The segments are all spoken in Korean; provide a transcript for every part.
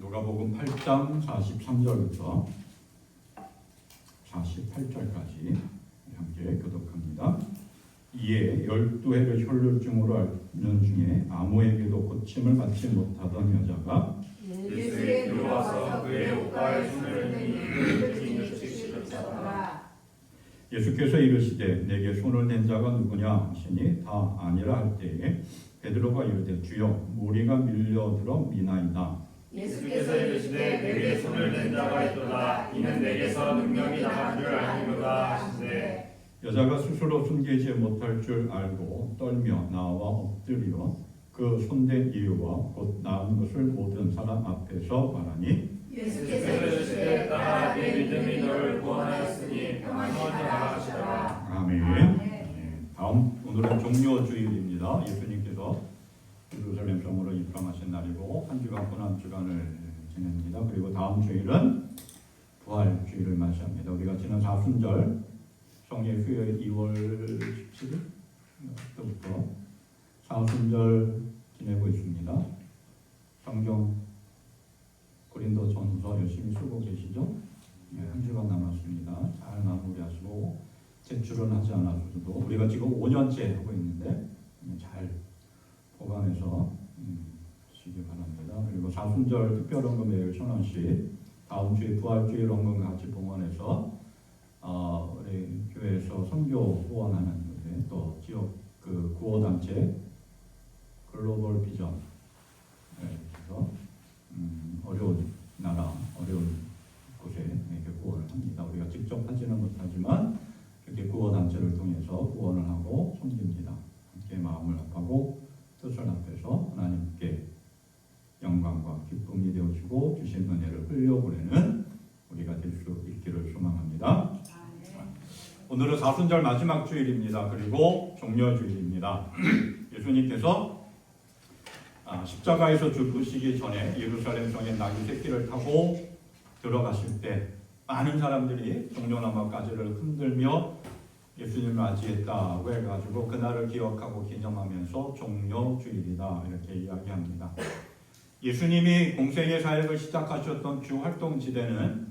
누가복음 8장 43절부터 48절까지 함께 교독합니다. 이에 12해를 혈루증으로 앓는 중에 아무에게도 고침을 받지 못하던 여자가 예수께 들어와서 그의 옷가에 손을 대니 일으키시더라. 예수께서 이르시되 내게 손을 댄 자가 누구냐 하시니 다 아니라 할 때에 베드로가 이르되 주여 무리가 밀려들어 미나이다. 예수께서 이르시되 내게 손을 댄 자가 있도다. 이는 내게서 능력이 나간 줄 아니로다 하시되 여자가 스스로 숨기지 못할 줄 알고 떨며 나와 엎드려 그 손댄 이유와 곧 나은 것을 모든 사람 앞에서 말하니 예수께서 이르시되 따라 내 믿음이 너를 구원하였으니 평안히 나아가시라. 아멘. 다음 오늘은 종료주일입니다. 예수님께서 예루살렘 성으로 입성하신 날이고 한 주간 고난 주간을 지냅니다. 그리고 다음 주일은 부활주일을 맞이합니다. 우리가 지난 사순절 성의 후에 2월 17일 때부터 사순절 지내고 있습니다. 성경 고린도전서 열심히 쓰고 계시죠? 한 주간 남았습니다. 잘 마무리하시고 제출은 하지 않았어도 우리가 지금 5년째 하고 있는데 잘 보관해서 쓰시기 바랍니다. 그리고 사순절 특별헌금 매일 1,000원씩 다음 주에 부활주일 헌금 같이 봉헌해서 우리 교회에서 선교 후원하는 또 지역 그 구호단체 글로벌 비전 그래서 어려운 나라 어려운 곳에 이렇게 구원을 합니다. 우리가 직접 하지는 못하지만 이렇게 구호단체를 통해서 구원을 하고 섬깁니다. 함께 마음을 합하고 뜻을 합해서 하나님께 영광과 기쁨이 되어주고 주신 은혜를 흘려보내는 우리가 될 수 있기를 소망합니다. 오늘은 사순절 마지막 주일입니다. 그리고 종려주일입니다. 예수님께서 십자가에서 죽으시기 전에 예루살렘 성에 나귀 새끼를 타고 들어가실 때 많은 사람들이 종려나무 가지를 흔들며 예수님을 맞이했다고 해가지고 그날을 기억하고 기념하면서 종려주일이다 이렇게 이야기합니다. 예수님이 공생의 사역을 시작하셨던 주 활동지대는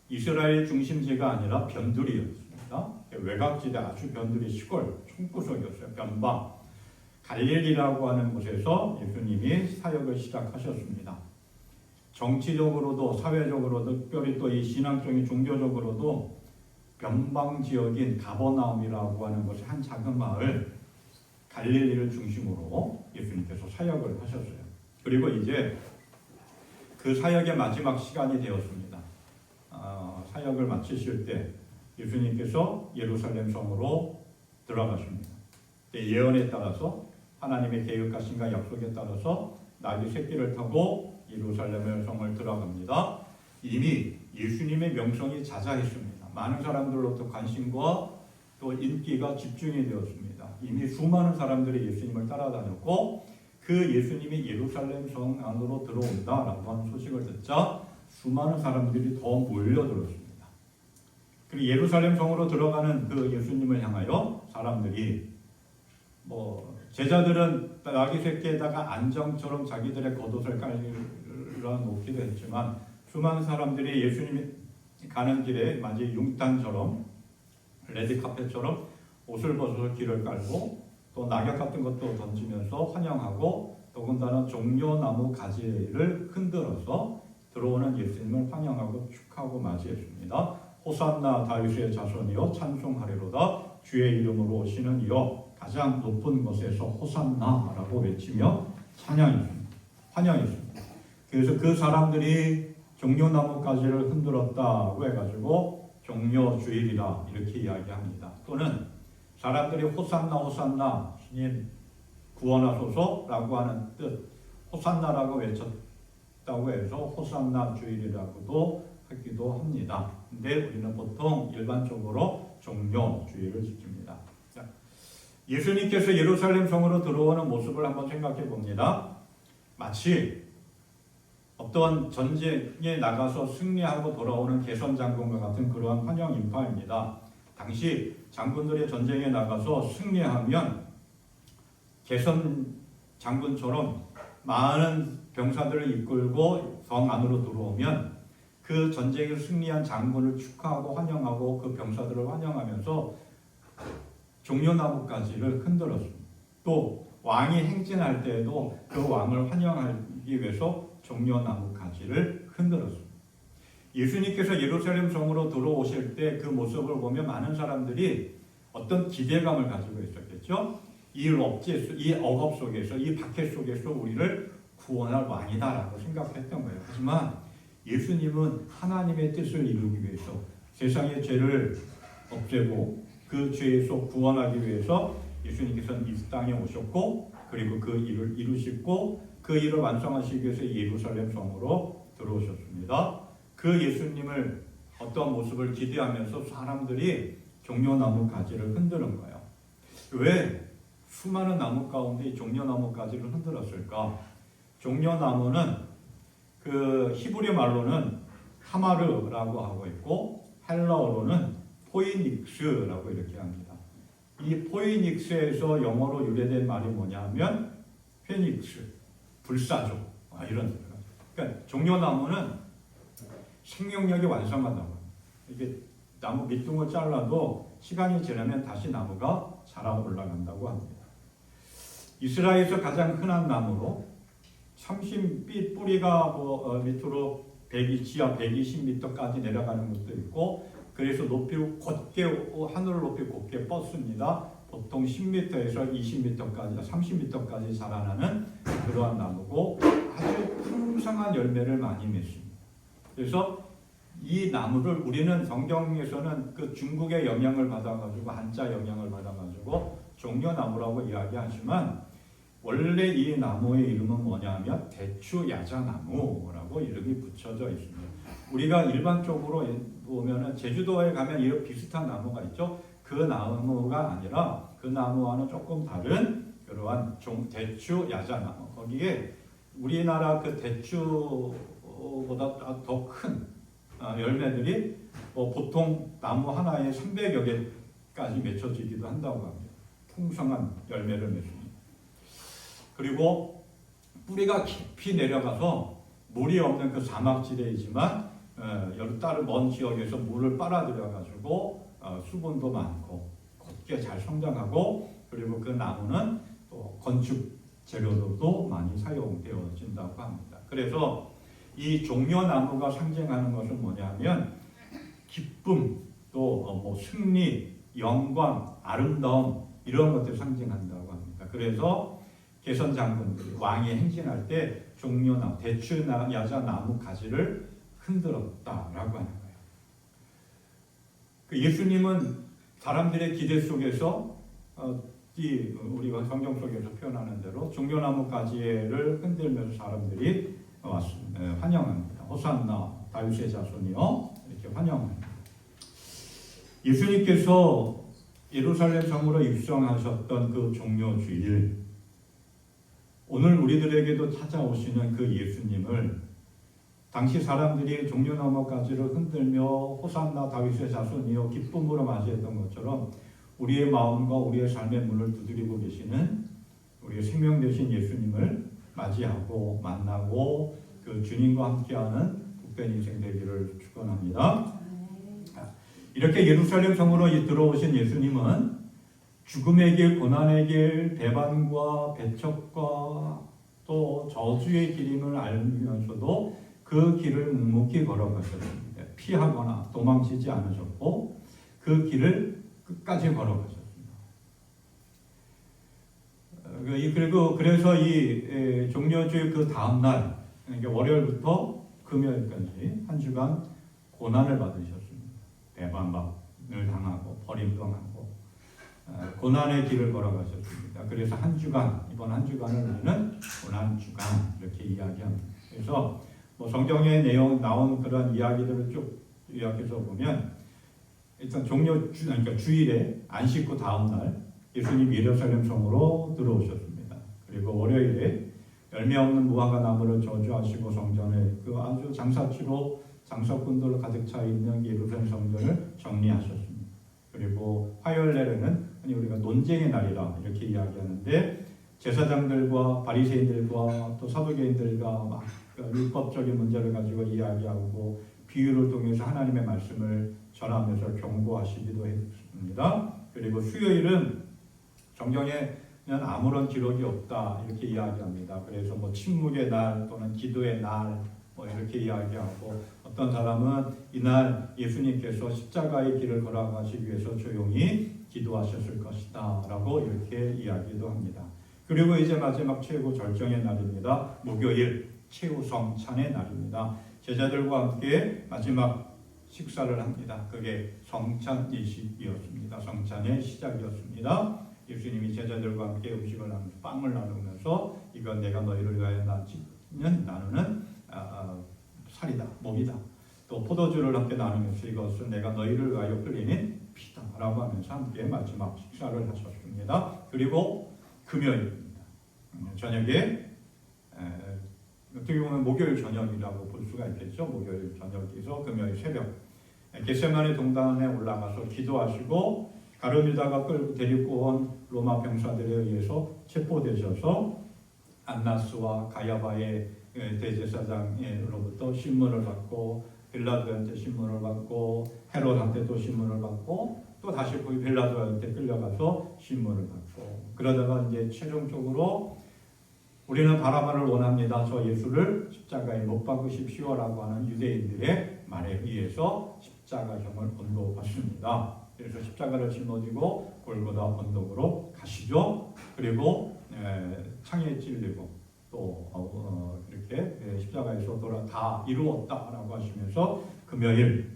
이스라엘 중심지가 아니라 변두리였습니다. 외곽지대 아주 변두리 시골 총구석이었어요. 변방 갈릴리라고 하는 곳에서 예수님이 사역을 시작하셨습니다. 정치적으로도 사회적으로도 특별히 또 이 신앙적인 종교적으로도 변방 지역인 가버나움이라고 하는 것이 한 작은 마을 갈릴리를 중심으로 예수님께서 사역을 하셨어요. 그리고 이제 그 사역의 마지막 시간이 되었습니다. 사역을 마치실 때 예수님께서 예루살렘 성으로 들어가십니다. 예언에 따라서 하나님의 계획하신가 약속에 따라서 나귀 새끼를 타고 예루살렘 성을 들어갑니다. 이미 예수님의 명성이 자자했습니다. 많은 사람들로부터 관심과 또 인기가 집중이 되었습니다. 이미 수많은 사람들이 예수님을 따라다녔고 그 예수님이 예루살렘 성 안으로 들어온다라고 하는 소식을 듣자 수많은 사람들이 더 몰려들었습니다. 그리고 예루살렘 성으로 들어가는 그 예수님을 향하여 사람들이 제자들은 나귀 새끼에다가 안정처럼 자기들의 겉옷을 깔려놓기도 했지만 수많은 사람들이 예수님이 가는 길에 마치 융탄처럼 레드카펫처럼 옷을 벗어서 길을 깔고 또 낙엽 같은 것도 던지면서 환영하고 더군다나 종려나무 가지를 흔들어서 들어오는 예수님을 환영하고 축하하고 맞이했습니다. 호산나 다윗의 자손이여 찬송하리로다 주의 이름으로 오시는 이여 가장 높은 곳에서 호산나라고 외치며 찬양했습니다. 환영했습니다. 그래서 그 사람들이 종려나무 가지를 흔들었다고 해가지고 종려주일이라 이렇게 이야기합니다. 또는 사람들이 호산나 호산나 주님 구원하소서라고 하는 뜻 호산나라고 외쳤다고 해서 호산나 주일이라고도 하기도 합니다. 근데 우리는 보통 일반적으로 종려주일을 지킵니다. 예수님께서 예루살렘 성으로 들어오는 모습을 한번 생각해 봅니다. 마치 어떤 전쟁에 나가서 승리하고 돌아오는 개선 장군과 같은 그러한 환영 인파입니다. 당시 장군들의 전쟁에 나가서 승리하면 개선 장군처럼 많은 병사들을 이끌고 성 안으로 들어오면 그 전쟁을 승리한 장군을 축하하고 환영하고 그 병사들을 환영하면서 종려나무가지를 흔들었습니다. 또 왕이 행진할 때에도 그 왕을 환영하기 위해서 종려나무가지를 흔들었습니다. 예수님께서 예루살렘 성으로 들어오실 때 그 모습을 보면 많은 사람들이 어떤 기대감을 가지고 있었겠죠. 이 억압 속에서, 이 박해 속에서 우리를 구원할 왕이다라고 생각했던 거예요. 하지만 예수님은 하나님의 뜻을 이루기 위해서 세상의 죄를 없애고 그 죄에서 구원하기 위해서 예수님께서는 이 땅에 오셨고, 그리고 그 일을 이루시고 그 일을 완성하시기 위해서 예루살렘 성으로 들어오셨습니다. 그 예수님을 어떤 모습을 기대하면서 사람들이 종려나무 가지를 흔드는 거예요. 왜 수많은 나무 가운데 종려나무 가지를 흔들었을까? 종려나무는 그 히브리 말로는 하마르라고 하고 있고 헬라어로는 포이닉스라고 이렇게 합니다. 이 포이닉스에서 영어로 유래된 말이 뭐냐면 페닉스, 불사조, 이런 뜻이에요. 그러니까 종려나무는 생명력이 완성한다고 합니다. 이게 나무 밑둥을 잘라도 시간이 지나면 다시 나무가 자라 올라간다고 합니다. 이스라엘에서 가장 흔한 나무로 30빛 뿌리가 밑으로 지하 120m까지 내려가는 것도 있고, 그래서 높이 곧게 하늘을 높이 곧게 뻗습니다. 보통 10m에서 20m까지 30m까지 자라나는 그러한 나무고 아주 풍성한 열매를 많이 맺습니다. 그래서 이 나무를 우리는 성경에서는 그 중국의 영향을 받아가지고 한자 영향을 받아가지고 종려나무라고 이야기하지만 원래 이 나무의 이름은 뭐냐면 대추야자나무라고 이름이 붙여져 있습니다. 우리가 일반적으로 보면은 제주도에 가면 이런 비슷한 나무가 있죠. 그 나무가 아니라 그 나무와는 조금 다른 그러한 대추야자나무. 거기에 우리나라 그 대추보다 더 큰 열매들이 보통 나무 하나에 300여 개까지 맺혀지기도 한다고 합니다. 풍성한 열매를 맺습니다. 그리고 뿌리가 깊이 내려가서 물이 없는 그 사막지대이지만 다른 먼 지역에서 물을 빨아들여가지고 수분도 많고 곧게 잘 성장하고, 그리고 그 나무는 또 건축 재료로도 많이 사용되어진다고 합니다. 그래서 이 종려나무가 상징하는 것은 뭐냐면 기쁨, 또 승리, 영광, 아름다움 이런 것들 상징한다고 합니다. 그래서 개선 장군들이 왕이 행진할 때 종려나무, 대추야자나무 가지를 흔들었다라고 하는 거예요. 그 예수님은 사람들의 기대 속에서 우리가 성경 속에서 표현하는 대로 종려나무 가지를 흔들면서 사람들이 왔습니다. 환영합니다. 호산나 다윗의 자손이요, 이렇게 환영합니다. 예수님께서 예루살렘 성으로 입성하셨던 그 종려주일, 오늘 우리들에게도 찾아오시는 그 예수님을 당시 사람들이 종려나무 가지를 흔들며 호산나 다윗의 자손이여 기쁨으로 맞이했던 것처럼 우리의 마음과 우리의 삶의 문을 두드리고 계시는 우리의 생명 되신 예수님을 맞이하고 만나고 그 주님과 함께하는 복된 인생 되기를 축원합니다. 이렇게 예루살렘 성으로 들어오신 예수님은 죽음의 길, 고난의 길, 배반과 배척과 또 저주의 길임을 알면서도 그 길을 묵묵히 걸어가셨습니다. 피하거나 도망치지 않으셨고 그 길을 끝까지 걸어가셨습니다. 그리고 그래서 이 종려주일 그 다음 날, 그러니까 월요일부터 금요일까지 한 주간 고난을 받으셨습니다. 배반을 당하고 버림당하고 고난의 길을 걸어가셨습니다. 그래서 한 주간, 이번 한 주간을 우리는 고난 주간 이렇게 이야기합니다. 그래서 성경의 내용 나온 그런 이야기들을 쭉 요약해서 보면 일단 그러니까 주일에 안식 후 다음 날 예수님 예루살렘 성으로 들어오셨습니다. 그리고 월요일에 열매 없는 무화과 나무를 저주하시고 성전에 그 아주 장사치로 장사꾼들로 가득 차 있는 예루살렘 성전을 정리하셨습니다. 그리고 화요일 날에는 우리가 논쟁의 날이라 이렇게 이야기하는데 제사장들과 바리새인들과 또 사두개인들과 막 율법적인 문제를 가지고 이야기하고 비유를 통해서 하나님의 말씀을 전하면서 경고하시기도 했습니다. 그리고 수요일은 성경에는 아무런 기록이 없다 이렇게 이야기합니다. 그래서 뭐 침묵의 날 또는 기도의 날 뭐 이렇게 이야기하고 어떤 사람은 이날 예수님께서 십자가의 길을 걸어가시기 위해서 조용히 기도하셨을 것이다 라고 이렇게 이야기도 합니다. 그리고 이제 마지막 최고 절정의 날입니다. 목요일 최후성찬의 날입니다. 제자들과 함께 마지막 식사를 합니다. 그게 성찬이식이었습니다. 성찬의 시작이었습니다. 예수님이 제자들과 함께 음식을 나누면서 빵을 나누면서 이건 내가 너희를 위하여 나누는 살이다, 몸이다. 또 포도주를 함께 나누면서 이것은 내가 너희를 위하여 흘리는 피다 라고 하면서 함께 마지막 식사를 하셨습니다. 그리고 금요일입니다. 저녁에 어떻게 보면 목요일 저녁이라고 볼 수가 있겠죠. 목요일 저녁에서 금요일 새벽 겟세마네 동산에 올라가서 기도하시고 가룟유다가 끌고 데리고 온 로마 병사들에 의해서 체포되셔서 안나스와 가야바의 대제사장으로부터 신문을 받고 빌라도한테 신문을 받고 헤롯한테도 신문을 받고 또 다시 빌라도한테 끌려가서 신문을 받고 그러다가 이제 최종적으로 우리는 바라바를 원합니다. 저 예수를 십자가에 못 박으십시오라고 하는 유대인들의 말에 의해서 십자가형을 언도받습니다. 그래서 십자가를 짊어지고 골고다 언덕으로 가시죠. 그리고 창에 찔리고 또 이렇게 십자가에서 다 이루었다라고 하시면서 금요일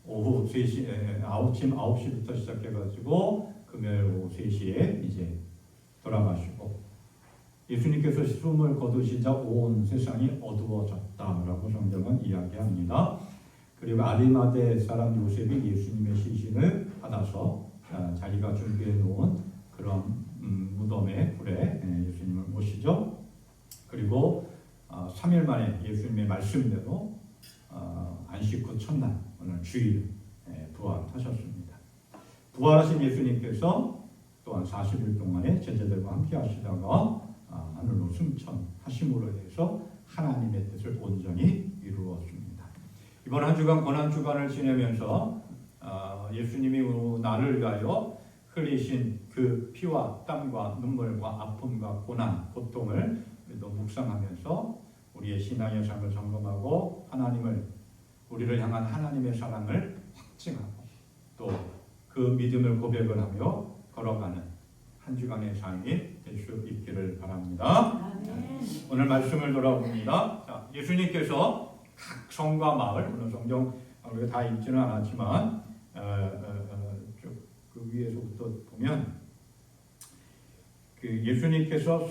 오후 3시, 아침 9시부터 시작해가지고 금요일 오후 3시에 이제 돌아가시고 예수님께서 숨을 거두시자 온 세상이 어두워졌다라고 성경은 이야기합니다. 그리고 아리마대 사람 요셉이 예수님의 시신을 받아서 자기가 준비해 놓은 그런 무덤에 굴에 예수님을 모시죠. 그리고 3일 만에 예수님의 말씀대로 안식 후 첫날 오늘 주일 부활하셨습니다. 부활하신 예수님께서 또한 40일 동안에 제자들과 함께 하시다가 하늘로 승천하심으로 해서 하나님의 뜻을 온전히 이루었습니다. 이번 한 주간 고난주간을 지내면서 예수님이 나를 위하여 흘리신 그 피와 땀과 눈물과 아픔과 고난, 고통을 우리도 묵상하면서 우리의 신앙의 삶을 점검하고 우리를 향한 하나님의 사랑을 확증하고 또 그 믿음을 고백을 하며 걸어가는 한 주간의 삶이 될 수 있기를 바랍니다. 아멘. 오늘 말씀을 돌아봅니다. 자, 예수님께서 각 성과 마을, 물론 성경 우리가 다 읽지는 않았지만 그 위에서부터 보면 그 예수님께서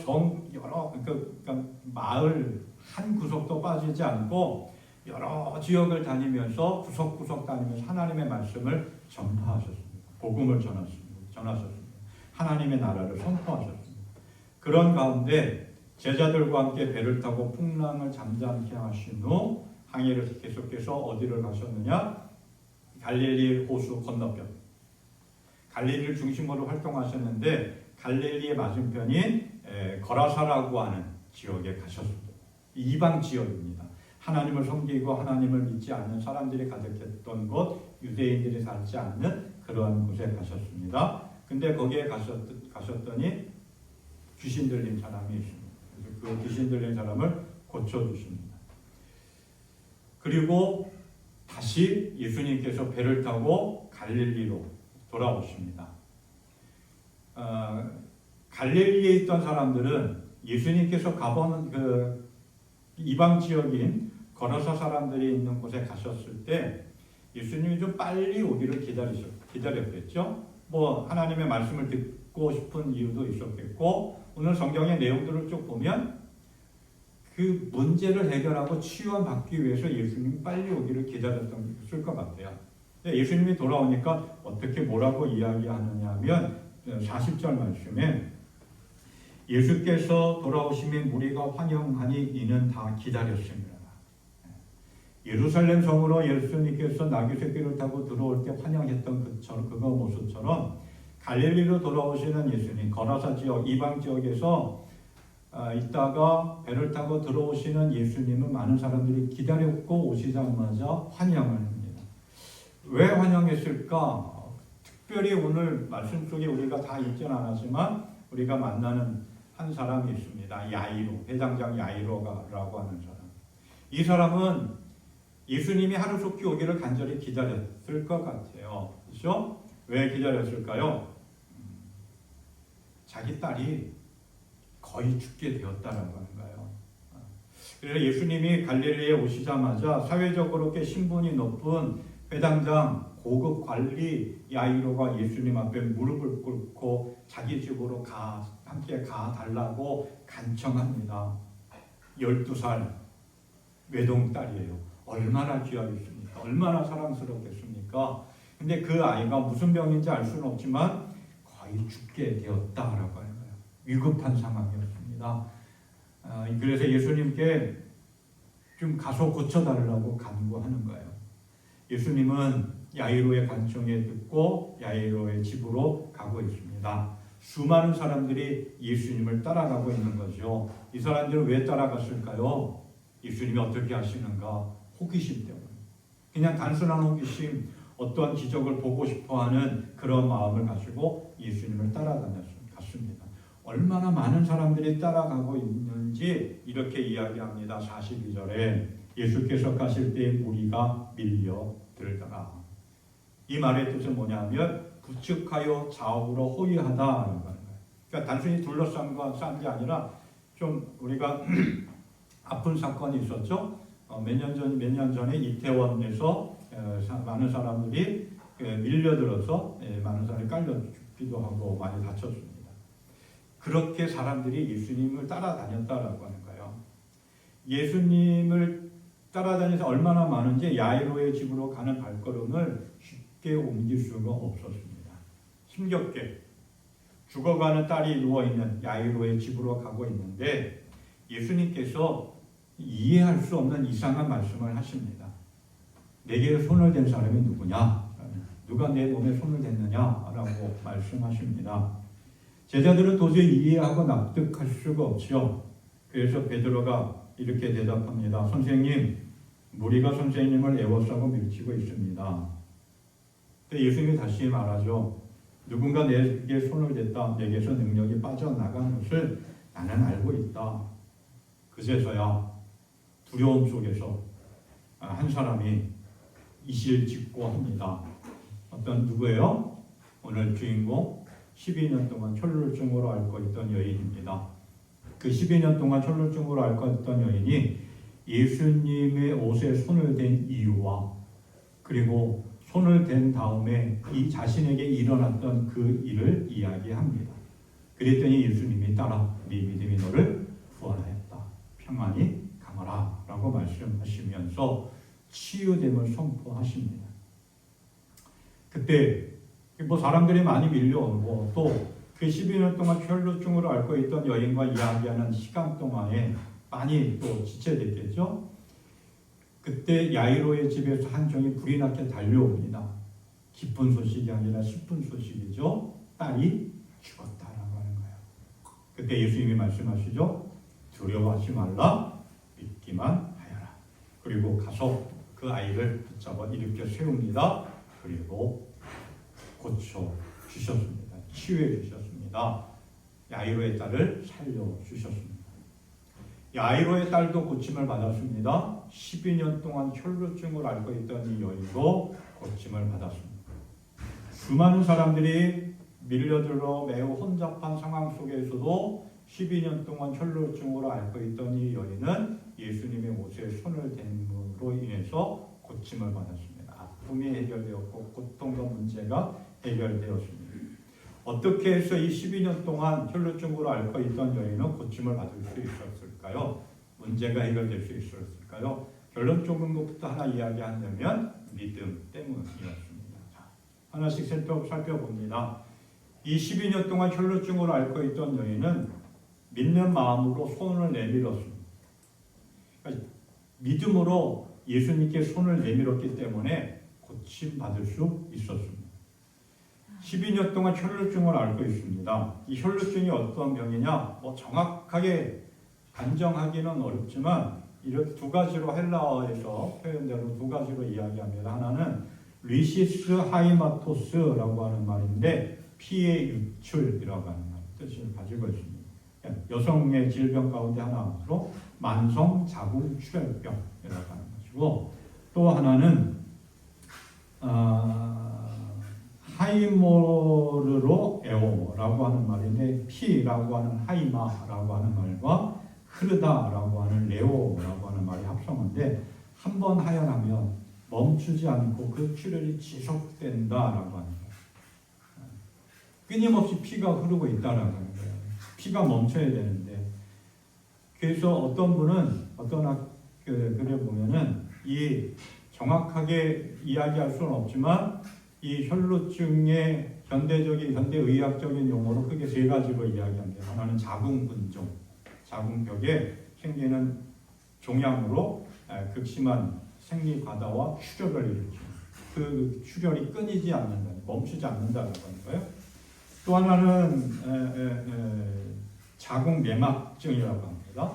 여러 그러니까 마을 한 구석도 빠지지 않고 여러 지역을 다니면서 구석구석 다니면서 하나님의 말씀을 전파하셨습니다. 복음을 전하셨습니다. 하나님의 나라를 선포하셨습니다. 그런 가운데 제자들과 함께 배를 타고 풍랑을 잠잠케 하신 후 항해를 계속해서 어디를 가셨느냐? 갈릴리 호수 건너편. 갈릴리를 중심으로 활동하셨는데 갈릴리의 맞은편인 거라사라고 하는 지역에 가셨습니다. 이방 지역입니다. 하나님을 섬기고 하나님을 믿지 않는 사람들이 가득했던 곳, 유대인들이 살지 않는 그러한 곳에 가셨습니다. 근데 거기에 가셨더니 귀신 들린 사람이 있습니다. 그래서 그 귀신 들린 사람을 고쳐주십니다. 그리고 다시 예수님께서 배를 타고 갈릴리로 돌아오십니다. 갈릴리에 있던 사람들은 예수님께서 가보는 그 이방 지역인 거라사 사람들이 있는 곳에 가셨을 때 예수님이 좀 빨리 오기를 기다렸겠죠. 뭐 하나님의 말씀을 듣고 싶은 이유도 있었겠고 오늘 성경의 내용들을 쭉 보면 그 문제를 해결하고 치유받기 위해서 예수님이 빨리 오기를 기다렸을 것 같아요. 예수님이 돌아오니까 어떻게 뭐라고 이야기하느냐 하면 40절 말씀에 예수께서 돌아오시면 무리가 환영하니 이는 다 기다렸습니다. 예루살렘 성으로 예수님께서 나귀 새끼를 타고 들어올 때 환영했던 그거 모습처럼 갈릴리로 돌아오시는 예수님, 거라사 지역, 이방 지역에서 있다가 배를 타고 들어오시는 예수님은 많은 사람들이 기다렸고 오시자마자 환영을 합니다. 왜 환영했을까? 특별히 오늘 말씀 속에 우리가 다 읽지는 않았지만 우리가 만나는 한 사람이 있습니다. 야이로, 회당장 야이로라고 하는 사람. 이 사람은 예수님이 하루속히 오기를 간절히 기다렸을 것 같아요. 그렇죠? 왜 기다렸을까요? 자기 딸이 거의 죽게 되었다라고 하는 거예요. 그래서 예수님이 갈릴리에 오시자마자 사회적으로 꽤 신분이 높은 회당장 고급 관리 야이로가 예수님 앞에 무릎을 꿇고 자기 집으로 함께 가달라고 간청합니다. 12살 외동딸이에요. 얼마나 귀하겠습니까? 얼마나 사랑스럽겠습니까? 근데 그 아이가 무슨 병인지 알 수는 없지만 거의 죽게 되었다라고 하는 거예요. 위급한 상황이었습니다. 그래서 예수님께 좀 가서 고쳐달라고 간구하는 거예요. 예수님은 야이로의 간청에 듣고 야이로의 집으로 가고 있습니다. 수많은 사람들이 예수님을 따라가고 있는 거죠. 이 사람들은 왜 따라갔을까요? 예수님이 어떻게 하시는가? 호기심 때문에. 그냥 단순한 호기심, 어떠한 기적을 보고 싶어하는 그런 마음을 가지고 예수님을 따라갔습니다. 얼마나 많은 사람들이 따라가고 있는지 이렇게 이야기합니다. 42절에 예수께서 가실 때 무리가 밀려들더라. 이 말의 뜻은 뭐냐면 부축하여 좌우로 호위하다라는 거예요. 그러니까 단순히 둘러싼 게 아니라 좀 우리가 아픈 사건이 있었죠. 몇 년 전에 이태원에서 많은 사람들이 밀려들어서 많은 사람이 깔려 죽기도 하고 많이 다쳤습니다. 그렇게 사람들이 예수님을 따라다녔다라고 하는 거예요. 예수님을 따라다니면서 얼마나 많은지 야이로의 집으로 가는 발걸음을 쉽게 옮길 수가 없었습니다. 힘겹게 죽어가는 딸이 누워있는 야이로의 집으로 가고 있는데 예수님께서 이해할 수 없는 이상한 말씀을 하십니다. 내게 손을 댄 사람이 누구냐? 누가 내 몸에 손을 댔느냐라고 말씀하십니다. 제자들은 도저히 이해하고 납득할 수가 없죠. 그래서 베드로가 이렇게 대답합니다. 선생님, 무리가 선생님을 애워싸고 밀치고 있습니다. 근데 예수님이 다시 말하죠. 누군가 내게 손을 댔다. 내게서 능력이 빠져나간 것을 나는 알고 있다. 그제서야 두려움 속에서 한 사람이 이실직고합니다. 어떤 누구예요? 오늘 주인공 12년 동안 혈루증으로 앓고 있던 여인입니다. 그 12년 동안 혈루증으로 앓고 있던 여인이 예수님의 옷에 손을 댄 이유와 그리고 손을 댄 다음에 이 자신에게 일어났던 그 일을 이야기합니다. 그랬더니 예수님이 따라 네 믿음이 너를 구원하였다. 평안히 가거라 라고 말씀하시면서 치유됨을 선포하십니다. 그때 사람들이 많이 밀려오고 또 그 12년 동안 혈루증으로 앓고 있던 여인과 이야기하는 시간 동안에 많이 또 지체됐겠죠. 그때 야이로의 집에서 한 종이 불이 나게 달려옵니다. 기쁜 소식이 아니라 슬픈 소식이죠. 딸이 죽었다라고 하는 거예요. 그때 예수님이 말씀하시죠. 두려워하지 말라, 믿기만 하여라. 그리고 가서 그 아이를 붙잡아 일으켜 세웁니다. 그리고 고쳐 주셨습니다. 치유해 주셨습니다. 야이로의 딸을 살려 주셨습니다. 야이로의 딸도 고침을 받았습니다. 12년 동안 혈루증을 앓고 있던 이 여인도 고침을 받았습니다. 수많은 사람들이 밀려들어 매우 혼잡한 상황 속에서도 12년 동안 혈루증으로 앓고 있던 이 여인은 예수님의 옷에 손을 댄으로 인해서 고침을 받았습니다. 아픔이 해결되었고 고통과 문제가 해결되었습니다. 어떻게 해서 이 12년 동안 혈루증으로 앓고 있던 여인은 고침을 받을 수 있었을까요? 문제가 해결될 수 있었을까요? 결론적인 것부터 하나 이야기한다면 믿음 때문이었습니다. 하나씩 살펴봅니다. 이 12년 동안 혈루증으로 앓고 있던 여인은 믿는 마음으로 손을 내밀었습니다. 그러니까 믿음으로 예수님께 손을 내밀었기 때문에 고침 받을 수 있었습니다. 12년 동안 혈루증을 앓고 있습니다. 이 혈루증이 어떤 병이냐? 정확하게 단정하기는 어렵지만 이렇게 두 가지로 헬라어에서 표현대로 두 가지로 이야기합니다. 하나는 리시스 하이마토스라고 하는 말인데 피의 유출이라고 하는 뜻을 가지고 있습니다. 여성의 질병 가운데 하나로 만성 자궁 출혈병이라고 하는 것이고 또 하나는 하이모르로 에오라고 하는 말인데 피라고 하는 하이마라고 하는 말과 흐르다라고 하는 레오라고 하는 말이 합성한데 한 번 하혈하면 멈추지 않고 그 출혈이 지속된다라고 하는 거예요. 끊임없이 피가 흐르고 있다라고 하는 거예요. 피가 멈춰야 되는데 그래서 어떤 분은 어떤 글에 보면은 이 정확하게 이야기할 수는 없지만 이 혈루증의 현대의학적인 용어로 크게 세 가지로 이야기합니다. 하나는 자궁근종, 자궁벽에 생기는 종양으로 극심한 생리과다와 출혈을 일으키는 그 출혈이 끊이지 않는다, 멈추지 않는다라고 하는 거예요. 또 하나는 자궁내막증이라고 합니다.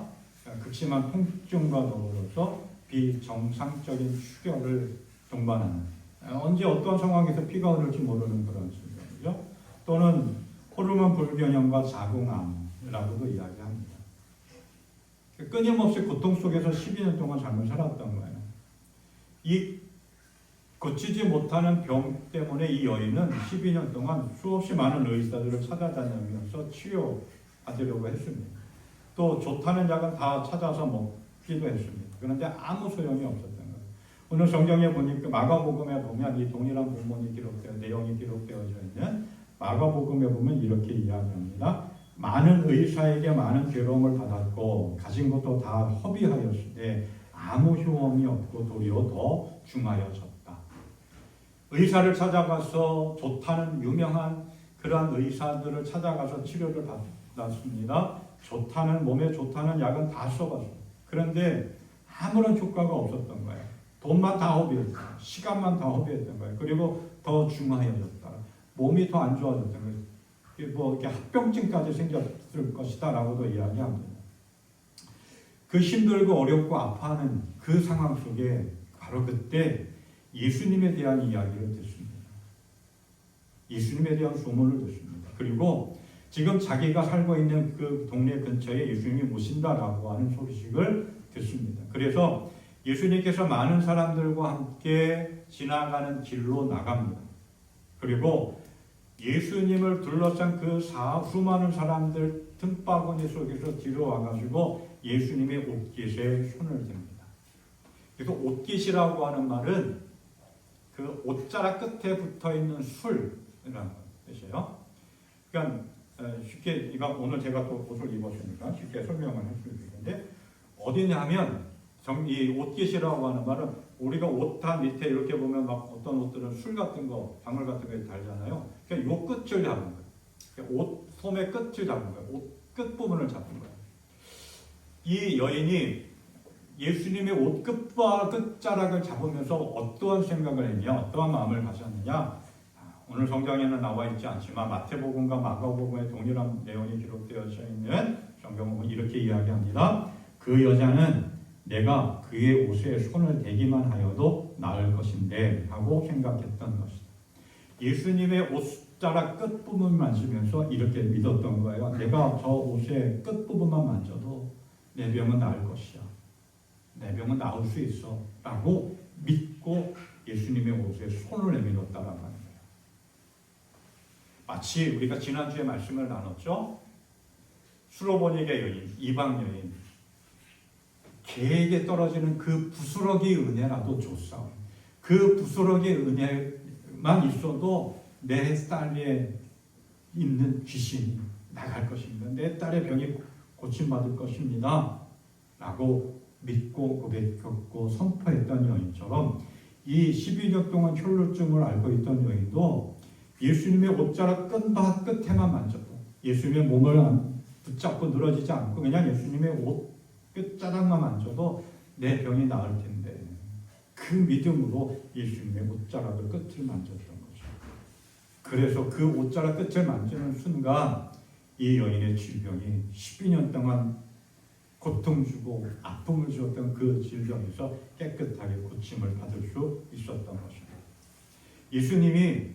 극심한 통증과 더불어서 비정상적인 출혈을 동반하는 언제 어떤 상황에서 피가 흐를지 모르는 그런 증상이죠. 또는 호르몬 불균형과 자궁암이라고도 이야기합니다. 끊임없이 고통 속에서 12년 동안 삶을 살았던 거예요. 이 고치지 못하는 병 때문에 이 여인은 12년 동안 수없이 많은 의사들을 찾아다니면서 치료받으려고 했습니다. 또 좋다는 약은 다 찾아서 먹기도 했습니다. 그런데 아무 소용이 없었던 거예요. 오늘 성경에 보니까 마가복음에 보면 이 동일한 본문이 내용이 기록되어져 있는 마가복음에 보면 이렇게 이야기합니다. 많은 의사에게 많은 괴로움을 받았고 가진 것도 다 허비하였으되 아무 효험이 없고 도리어 더 중하여졌다. 의사를 찾아가서 좋다는 유명한 그러한 의사들을 찾아가서 치료를 받았습니다. 몸에 좋다는 약은 다 써봤어요. 그런데 아무런 효과가 없었던 거예요. 돈만 다 허비했다. 시간만 다 허비했던 거예요. 그리고 더 중하여졌다. 몸이 더 안 좋아졌던 거예요. 이렇게 합병증까지 생겼을 것이다라고도 이야기합니다. 그 힘들고 어렵고 아파하는 그 상황 속에 바로 그때 예수님에 대한 이야기를 듣습니다. 예수님에 대한 소문을 듣습니다. 그리고 지금 자기가 살고 있는 그 동네 근처에 예수님이 오신다라고 하는 소식을 듣습니다. 그래서 예수님께서 많은 사람들과 함께 지나가는 길로 나갑니다. 그리고 예수님을 둘러싼 그 수많은 사람들 틈바구니 속에서 뒤로 와가지고 예수님의 옷깃에 손을 댑니다. 그래서 옷깃이라고 하는 말은 그 옷자락 끝에 붙어 있는 술이라는 뜻이에요. 그러니까 쉽게 오늘 제가 또 옷을 입었으니까 쉽게 설명을 할 수 있는데 어디냐면 이 옷깃이라고 하는 말은 우리가 옷단 밑에 이렇게 보면 막 어떤 옷들은 술 같은 거, 방울 같은 거 달잖아요. 그러니까 요 끝을 잡은 거예요. 그러니까 옷 소매 끝을 잡은 거예요. 옷 끝 부분을 잡은 거예요. 이 여인이 예수님의 옷 끝자락을 잡으면서 어떠한 생각을 했냐, 어떠한 마음을 가졌느냐. 오늘 성경에는 나와 있지 않지만 마태복음과 마가복음에 동일한 내용이 기록되어져 있는 성경은 이렇게 이야기합니다. 그 여자는 내가 그의 옷에 손을 대기만 하여도 나을 것인데 하고 생각했던 것이다. 예수님의 옷자락 끝부분 만지면서 이렇게 믿었던 거예요. 내가 저 옷의 끝부분만 만져도 내 병은 나을 것이야. 내 병은 나을 수 있어. 라고 믿고 예수님의 옷에 손을 내밀었다라고 하는 거예요. 마치 우리가 지난주에 말씀을 나눴죠. 수로보니게 여인, 이방 여인. 개에게 떨어지는 그 부스러기 은혜라도 줬어. 그 부스러기 은혜만 있어도 내 딸에 있는 귀신이 나갈 것입니다. 내 딸의 병이 고침받을 것입니다. 라고 믿고 고백했고 선포했던 여인처럼 이 12년 동안 혈루증을 앓고 있던 여인도 예수님의 옷자락 끝에만 만져도 예수님의 몸을 붙잡고 늘어지지 않고 그냥 예수님의 옷 끝자락만 만져도 내 병이 나을 텐데 그 믿음으로 예수님의 옷자락을 끝을 만졌던 거죠. 그 그래서 그 옷자락 끝을 만지는 순간 이 여인의 질병이 12년 동안 고통 주고 아픔을 주었던 그 질병에서 깨끗하게 고침을 받을 수 있었던 것입니다. 예수님이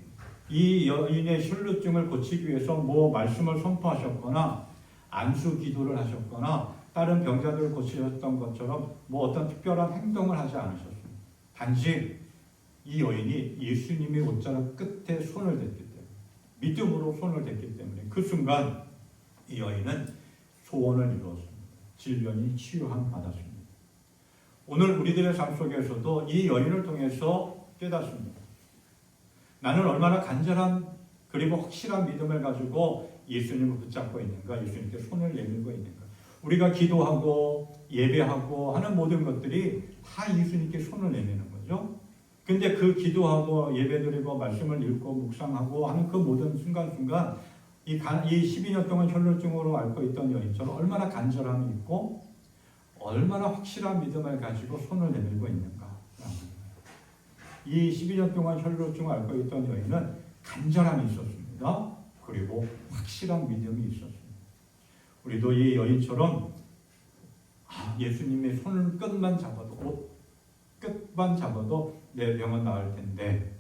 이 여인의 혈루증을 고치기 위해서 뭐 말씀을 선포하셨거나 안수 기도를 하셨거나 다른 병자들을 고치셨던 것처럼 뭐 어떤 특별한 행동을 하지 않으셨습니다. 단지 이 여인이 예수님의 옷자락 끝에 손을 댔기 때문에, 믿음으로 손을 댔기 때문에 그 순간 이 여인은 소원을 이루었습니다. 질병이 치유함 받았습니다. 오늘 우리들의 삶 속에서도 이 여인을 통해서 깨닫습니다. 나는 얼마나 간절한 그리고 확실한 믿음을 가지고 예수님을 붙잡고 있는가, 예수님께 손을 내밀고 있는가. 우리가 기도하고 예배하고 하는 모든 것들이 다 예수님께 손을 내미는 거죠. 근데 그 기도하고 예배드리고 말씀을 읽고 묵상하고 하는 그 모든 순간순간 이 12년 동안 혈루증으로 앓고 있던 여인처럼 얼마나 간절함이 있고 얼마나 확실한 믿음을 가지고 손을 내밀고 있는가. 이 12년 동안 혈루증을 앓고 있던 여인은 간절함이 있었습니다. 그리고 확실한 믿음이 있었습니다. 우리도 이 여인처럼 예수님의 손을 끝만 잡아도, 옷 끝만 잡아도 내 병은 나을 텐데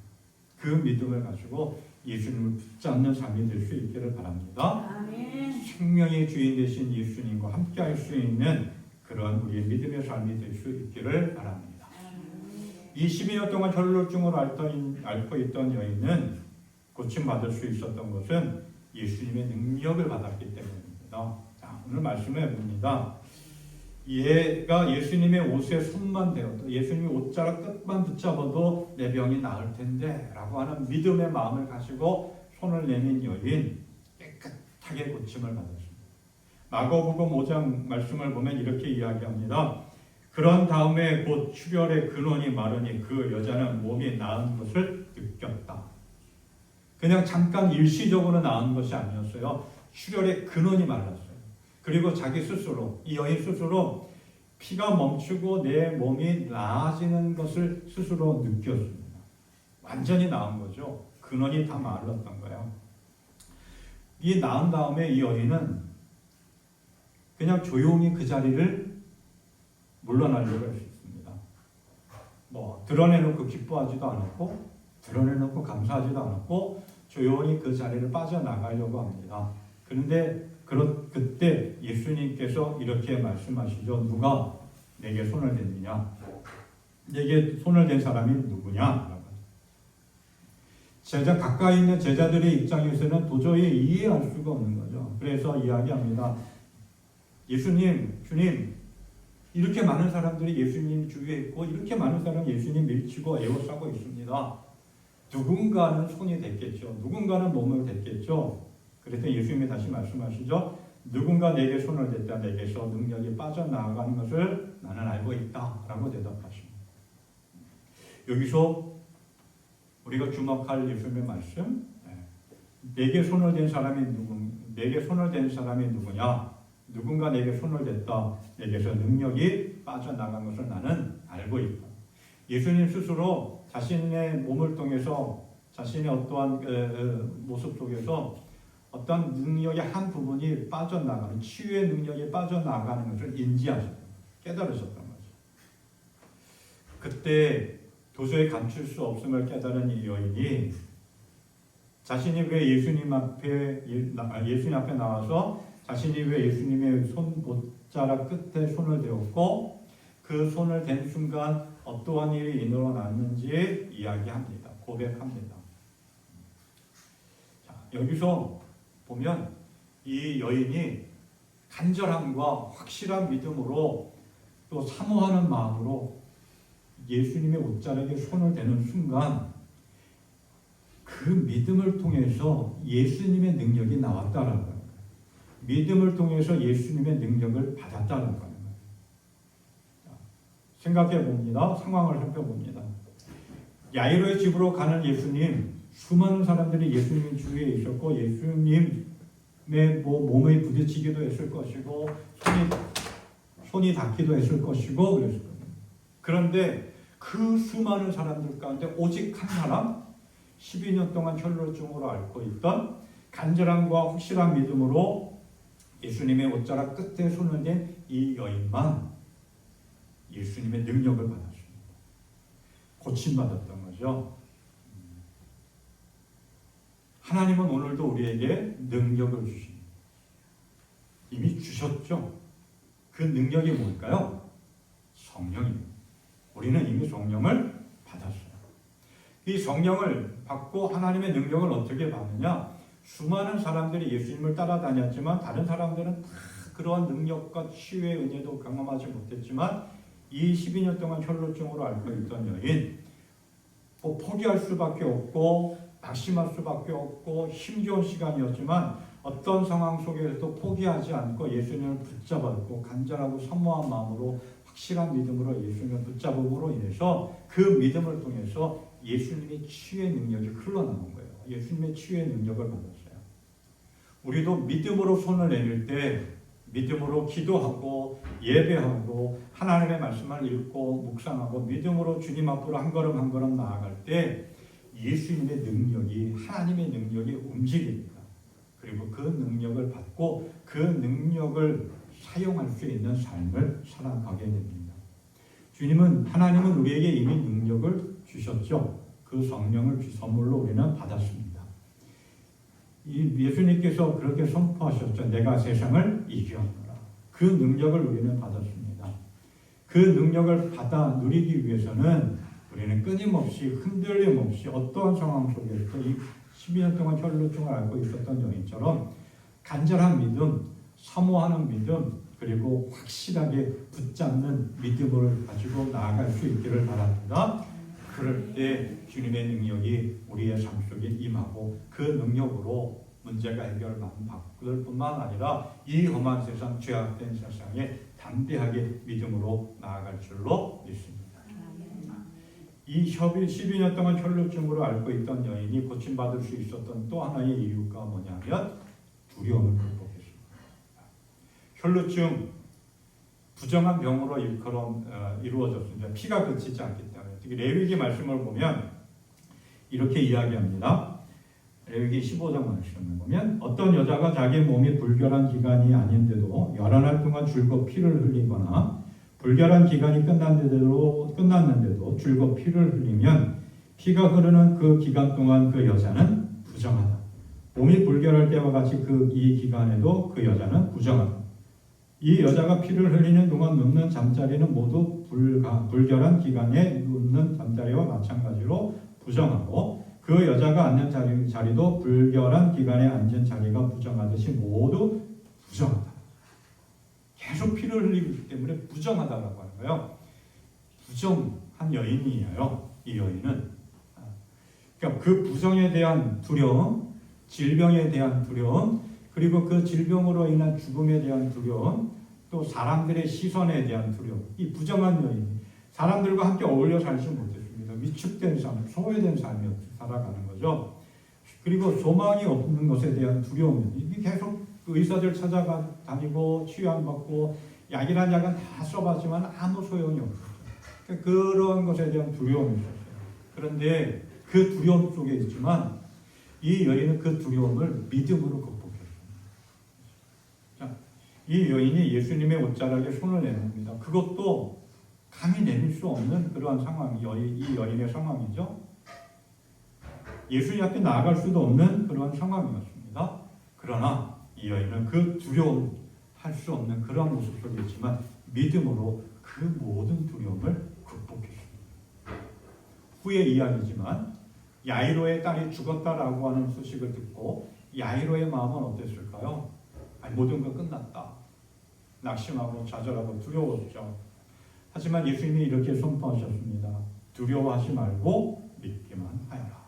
그 믿음을 가지고 예수님을 붙잡는 삶이 될 수 있기를 바랍니다. 아멘. 생명의 주인 되신 예수님과 함께 할 수 있는 그런 우리의 믿음의 삶이 될 수 있기를 바랍니다. 이 12년 동안 혈루증으로 앓고 있던 여인은 고침받을 수 있었던 것은 예수님의 능력을 받았기 때문입니다. 자, 오늘 말씀해 봅니다. 얘가 예수님의 옷에 손만 대어도, 예수님의 옷자락 끝만 붙잡아도 내 병이 나을 텐데 라고 하는 믿음의 마음을 가지고 손을 내민 여인, 깨끗하게 고침을 받았습니다. 마가복음 5장 말씀을 보면 이렇게 이야기합니다. 그런 다음에 곧 출혈의 근원이 마르니 그 여자는 몸이 나은 것을 느꼈다. 그냥 잠깐 일시적으로 나은 것이 아니었어요. 출혈의 근원이 말랐어요. 그리고 자기 스스로, 이 여인 스스로 피가 멈추고 내 몸이 나아지는 것을 스스로 느꼈습니다. 완전히 나은 거죠. 근원이 다 말랐던 거예요. 이 나은 다음에 이 여인은 그냥 조용히 그 자리를 물러나려고 했습니다. 뭐 드러내놓고 기뻐하지도 않았고 드러내놓고 감사하지도 않았고 조용히 그 자리를 빠져나가려고 합니다. 그런데 그때 예수님께서 이렇게 말씀하시죠. 누가 내게 손을 댔느냐? 내게 손을 댄 사람이 누구냐? 가까이 있는 제자들의 입장에서는 도저히 이해할 수가 없는 거죠. 그래서 이야기합니다. 예수님, 주님, 이렇게 많은 사람들이 예수님 주위에 있고 이렇게 많은 사람이 예수님 밀치고 에워싸고 있습니다. 누군가는 손이 댔겠죠. 누군가는 몸을 댔겠죠. 그랬더니 예수님이 다시 말씀하시죠. 누군가 내게 손을 댔다. 내게서 능력이 빠져나가는 것을 나는 알고 있다. 라고 대답하십니다. 여기서 우리가 주목할 예수님의 말씀, 내게 손을 댄 사람이 누구냐? 누군가 내게 손을 댔다. 내게서 능력이 빠져나간 것을 나는 알고 있다. 예수님 스스로 자신의 몸을 통해서 자신의 어떠한 모습 속에서 어떤 능력의 한 부분이 빠져나가는, 치유의 능력이 빠져나가는 것을 인지하셨다. 깨달으셨던 거죠. 그때 도저히 감출 수 없음을 깨달은 이 여인이 자신이 왜 예수님 앞에 나와서 자신이 왜 예수님의 옷자락 끝에 손을 대었고 그 손을 댄 순간 어떠한 일이 일어났는지 이야기합니다. 고백합니다. 자, 여기서 보면 이 여인이 간절함과 확실한 믿음으로 또 사모하는 마음으로 예수님의 옷자락에 손을 대는 순간 그 믿음을 통해서 예수님의 능력이 나왔다라는 거예요. 믿음을 통해서 예수님의 능력을 받았다는 거예요. 생각해 봅니다. 상황을 살펴봅니다. 야이로의 집으로 가는 예수님, 수많은 사람들이 예수님 주위에 있었고 예수님의 몸에 부딪히기도 했을 것이고 손이 닿기도 했을 것이고 그랬을 겁니다. 그런데 그 수많은 사람들 가운데 오직 한 사람, 12년 동안 혈루증으로 앓고 있던 간절함과 확실한 믿음으로 예수님의 옷자락 끝에 손을 댄 이 여인만 예수님의 능력을 받았습니다. 고침받았던 거죠. 하나님은 오늘도 우리에게 능력을 주십니다. 이미 주셨죠. 그 능력이 뭘까요? 성령입니다. 우리는 이미 성령을 받았어요. 이 성령을 받고 하나님의 능력을 어떻게 받느냐? 수많은 사람들이 예수님을 따라다녔지만 다른 사람들은 다 그러한 능력과 치유의 은혜도 경험하지 못했지만 이 12년 동안 혈루증으로 앓고 있던 여인, 포기할 수밖에 없고 낙심할 수밖에 없고 힘겨운 시간이었지만 어떤 상황 속에서도 포기하지 않고 예수님을 붙잡았고 간절하고 사모한 마음으로 확실한 믿음으로 예수님을 붙잡음으로 인해서 그 믿음을 통해서 예수님의 치유의 능력이 흘러나온 거예요. 예수님의 치유의 능력을 받았어요. 우리도 믿음으로 손을 내밀 때 믿음으로 기도하고 예배하고 하나님의 말씀을 읽고 묵상하고 믿음으로 주님 앞으로 한 걸음 한 걸음 나아갈 때 예수님의 능력이 하나님의 능력이 움직입니다. 그리고 그 능력을 받고 그 능력을 사용할 수 있는 삶을 살아가게 됩니다. 하나님은 우리에게 이미 능력을 주셨죠. 그 성령을 선물로 우리는 받았습니다. 예수님께서 그렇게 선포하셨죠. 내가 세상을 이겨노라. 그 능력을 우리는 받았습니다. 그 능력을 받아 누리기 위해서는 우리는 끊임없이 흔들림 없이 어떠한 상황 속에서 이 12년 동안 혈루증을 앓고 있었던 여인처럼 간절한 믿음, 사모하는 믿음, 그리고 확실하게 붙잡는 믿음을 가지고 나아갈 수 있기를 바랍니다. 그럴 때 주님의 능력이 우리의 삶 속에 임하고 그 능력으로 문제가 해결받을 뿐만 아니라 이 험한 세상, 죄악된 세상에 담대하게 믿음으로 나아갈 줄로 믿습니다. 이 12년 동안 혈루증으로 앓고 있던 여인이 고침받을 수 있었던 또 하나의 이유가 뭐냐면 두려움을 극복했습니다. 혈루증, 부정한 병으로 일컬어 이루어졌습니다. 피가 그치지 않기 때문에. 특히 레위기 말씀을 보면 이렇게 이야기합니다. 레위기 15장 말씀을 보면 어떤 여자가 자기 몸이 불결한 기간이 아닌데도 여러 날 동안 줄곧 피를 흘리거나 불결한 기간이 끝났는데도 줄곧 피를 흘리면 피가 흐르는 그 기간 동안 그 여자는 부정하다. 몸이 불결할 때와 같이 이 기간에도 그 여자는 부정하다. 이 여자가 피를 흘리는 동안 눕는 잠자리는 모두 불결한 기간에 눕는 잠자리와 마찬가지로 부정하고 그 여자가 앉는 자리도 불결한 기간에 앉은 자리가 부정하듯이 모두 부정하다. 계속 피를 흘리기 때문에 부정하다라고 하는 거예요. 부정한 여인이에요. 이 여인은. 그러니까 그 부정에 대한 두려움, 질병에 대한 두려움, 그리고 그 질병으로 인한 죽음에 대한 두려움, 또 사람들의 시선에 대한 두려움. 이 부정한 여인, 사람들과 함께 어울려 살지 못했습니다. 위축된 삶, 소외된 삶이 살아가는 거죠. 그리고 소망이 없는 것에 대한 두려움. 이게 계속 의사들 찾아다니고 치유 안 받고 약이란 약은 다 써봤지만 아무 소용이 없어요. 그런 것에 대한 두려움이 있었어요. 그런데 그 두려움 속에 있지만 이 여인은 그 두려움을 믿음으로 극복했습니다. 자, 이 여인이 예수님의 옷자락에 손을 내밉니다. 그것도 감히 내밀 수 없는 그러한 상황이 이 여인의 상황이죠. 예수님 앞에 나아갈 수도 없는 그러한 상황이었습니다. 그러나 이 여인은 그 두려움 할 수 없는 그런 모습 속에 있지만 믿음으로 그 모든 두려움을 극복했습니다. 후의 이야기지만 야이로의 딸이 죽었다라고 하는 소식을 듣고 야이로의 마음은 어땠을까요? 모든 건 끝났다. 낙심하고 좌절하고 두려웠죠. 하지만 예수님이 이렇게 선포하셨습니다. 두려워하지 말고 믿기만 하여라.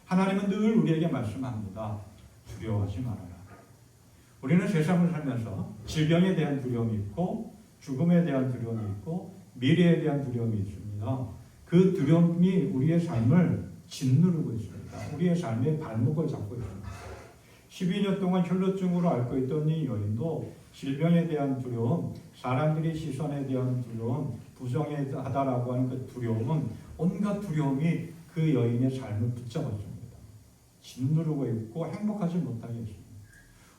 하나님은 늘 우리에게 말씀합니다. 두려워하지 말아라. 우리는 세상을 살면서 질병에 대한 두려움이 있고 죽음에 대한 두려움이 있고 미래에 대한 두려움이 있습니다. 그 두려움이 우리의 삶을 짓누르고 있습니다. 우리의 삶의 발목을 잡고 있습니다. 12년 동안 혈루증으로 앓고 있던 이 여인도 질병에 대한 두려움, 사람들의 시선에 대한 두려움, 부정하다라고 하는 그 두려움은 온갖 두려움이 그 여인의 삶을 붙잡았습니다. 짓누르고 있고 행복하지 못하게 했습니다.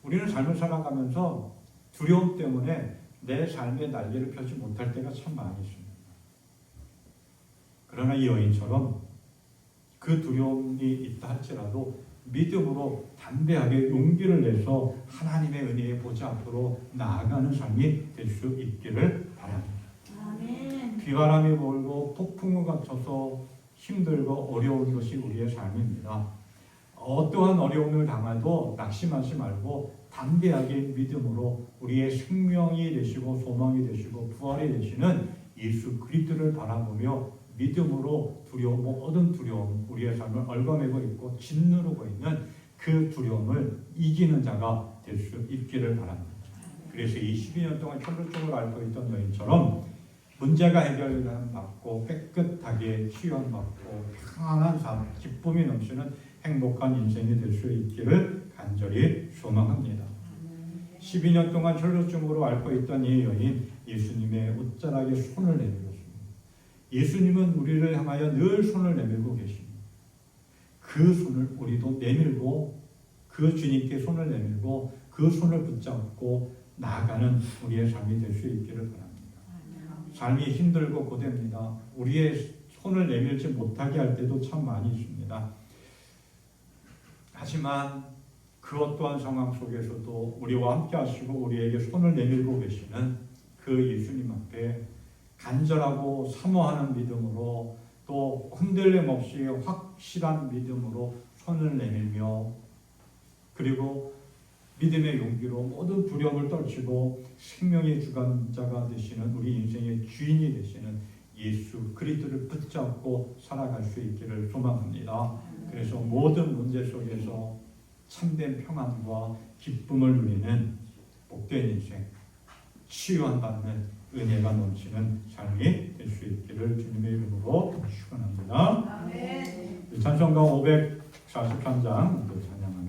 우리는 삶을 살아가면서 두려움 때문에 내 삶의 날개를 펴지 못할 때가 참 많이 있습니다. 그러나 이 여인처럼 그 두려움이 있다 할지라도 믿음으로 담대하게 용기를 내서 하나님의 은혜의 보좌 앞으로 나아가는 삶이 될 수 있기를 바랍니다. 아멘. 비바람이 불고 폭풍우 같아서 힘들고 어려운 것이 우리의 삶입니다. 어떠한 어려움을 당해도 낙심하지 말고 담대하게 믿음으로 우리의 생명이 되시고 소망이 되시고 부활이 되시는 예수 그리스도를 바라보며 믿음으로 두려움, 모든 두려움, 우리의 삶을 얽어매고 있고 짓누르고 있는 그 두려움을 이기는 자가 될 수 있기를 바랍니다. 그래서 이 12년 동안 혈루증을 앓고 있던 여인처럼 문제가 해결받고 깨끗하게 치유받고 평안한 삶, 기쁨이 넘치는 행복한 인생이 될 수 있기를 간절히 소망합니다. 12년 동안 혈루증으로 앓고 있던 이 여인, 예수님의 옷자락에 손을 내밀었습니다. 예수님은 우리를 향하여 늘 손을 내밀고 계십니다. 그 손을 우리도 내밀고 그 주님께 손을 내밀고 그 손을 붙잡고 나아가는 우리의 삶이 될 수 있기를 바랍니다. 삶이 힘들고 고됩니다. 우리의 손을 내밀지 못하게 할 때도 참 많이 있습니다. 하지만 그 어떠한 상황 속에서도 우리와 함께 하시고 우리에게 손을 내밀고 계시는 그 예수님 앞에 간절하고 사모하는 믿음으로 또 흔들림 없이 확실한 믿음으로 손을 내밀며 그리고 믿음의 용기로 모든 두려움을 떨치고 생명의 주관자가 되시는 우리 인생의 주인이 되시는 예수 그리스도를 붙잡고 살아갈 수 있기를 소망합니다. 그래서 모든 문제 속에서 참된 평안과 기쁨을 누리는 복된 인생, 치유한 받는 은혜가 넘치는 삶이 될 수 있기를 주님의 이름으로 축원합니다. 아멘. 찬송가 543장 찬양